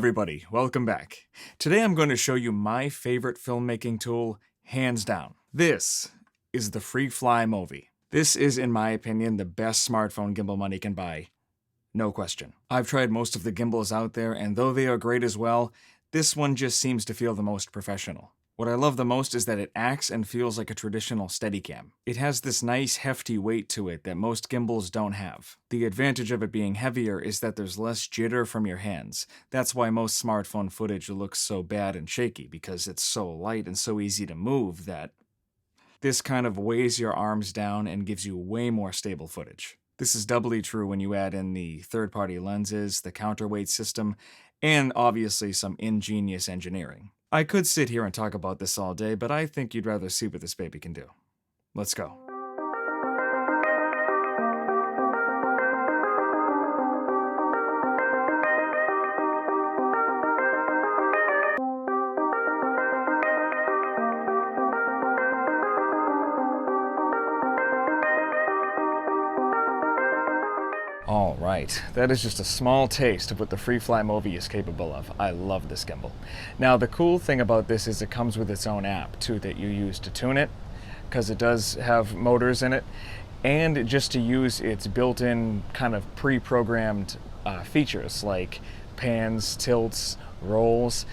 everybody, welcome back. Today I'm going to show you my favorite filmmaking tool, hands down. This is the Freefly Movi. This is, in my opinion, the best smartphone gimbal money can buy. No question. I've tried most of the gimbals out there, and though they are great as well, this one just seems to feel the most professional. What I love the most is that it acts and feels like a traditional Steadycam. It has this nice hefty weight to it that most gimbals don't have. The advantage of it being heavier is that there's less jitter from your hands. That's why most smartphone footage looks so bad and shaky, because it's so light and so easy to move that this kind of weighs your arms down and gives you way more stable footage. This is doubly true when you add in the third-party lenses, the counterweight system, and obviously some ingenious engineering. I could sit here and talk about this all day, but I think you'd rather see what this baby can do. Let's go. Alright, that is just a small taste of what the Freefly Movi is capable of. I love this gimbal. Now the cool thing about this is it comes with its own app too that you use to tune it, because it does have motors in it, and just to use its built-in kind of pre-programmed features like pans, tilts, rolls.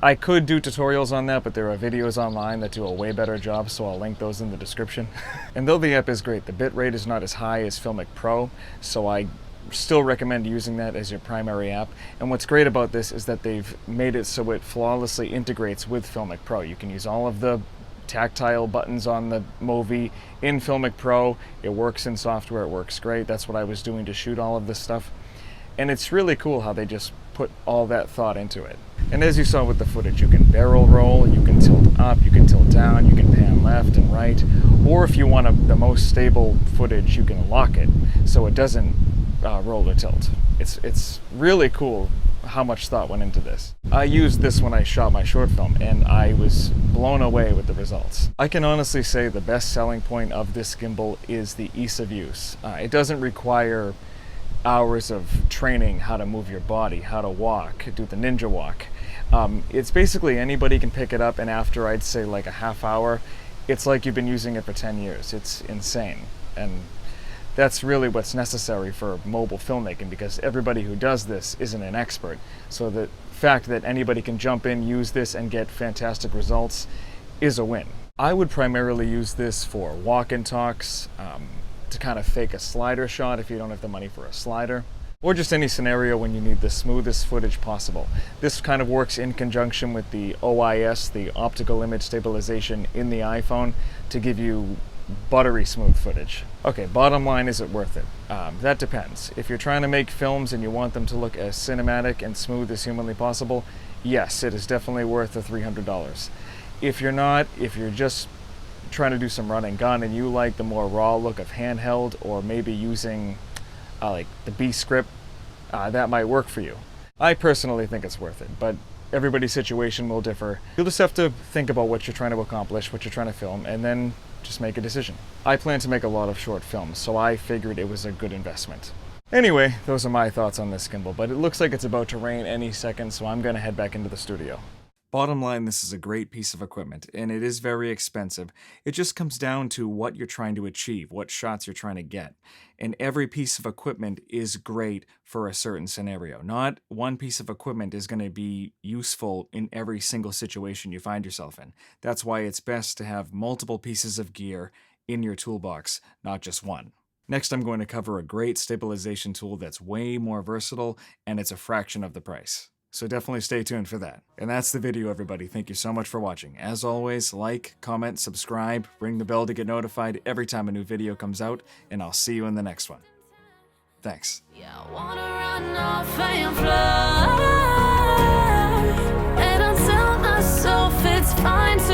I could do tutorials on that, but there are videos online that do a way better job, so I'll link those in the description. And though the app is great, the bitrate is not as high as Filmic Pro, so I still recommend using that as your primary app. And what's great about this is that they've made it so it flawlessly integrates with Filmic Pro. You can use all of the tactile buttons on the Movi in Filmic Pro. It works in software, it works great. That's what I was doing to shoot all of this stuff. And it's really cool how they just put all that thought into it. And as you saw with the footage, you can barrel roll, you can tilt up, you can tilt down, you can pan left and right, or if you want the most stable footage, you can lock it so it doesn't roll or tilt. It's really cool how much thought went into this. I used this when I shot my short film, and I was blown away with the results. I can honestly say the best selling point of this gimbal is the ease of use. It doesn't require hours of training how to move your body, how to walk, do the ninja walk. It's basically anybody can pick it up, and after I'd say like a half hour, it's like you've been using it for 10 years. It's insane. And that's really what's necessary for mobile filmmaking, because everybody who does this isn't an expert. So the fact that anybody can jump in, use this, and get fantastic results is a win. I would primarily use this for walk and talks, to kind of fake a slider shot if you don't have the money for a slider, or just any scenario when you need the smoothest footage possible. This kind of works in conjunction with the OIS, the optical image stabilization in the iPhone, to give you buttery smooth footage. Okay, bottom line, is it worth it? That depends. If you're trying to make films and you want them to look as cinematic and smooth as humanly possible, yes, it is definitely worth the $300. If you're not, if you're just trying to do some run and gun and you like the more raw look of handheld, or maybe using like the B script, that might work for you. I personally think it's worth it, but everybody's situation will differ. You'll just have to think about what you're trying to accomplish, what you're trying to film, and then just make a decision. I plan to make a lot of short films, so I figured it was a good investment. Anyway, those are my thoughts on this gimbal, but it looks like it's about to rain any second, so I'm gonna head back into the studio. Bottom line, this is a great piece of equipment, and it is very expensive. It just comes down to what you're trying to achieve, what shots you're trying to get. And every piece of equipment is great for a certain scenario. Not one piece of equipment is going to be useful in every single situation you find yourself in. That's why it's best to have multiple pieces of gear in your toolbox, not just one. Next, I'm going to cover a great stabilization tool that's way more versatile, and it's a fraction of the price. So definitely stay tuned for that. And that's the video, everybody. Thank you so much for watching. As always, like, comment, subscribe, ring the bell to get notified every time a new video comes out, and I'll see you in the next one. Thanks. Yeah, I wanna run off and fly, and I'll tell myself it's fine to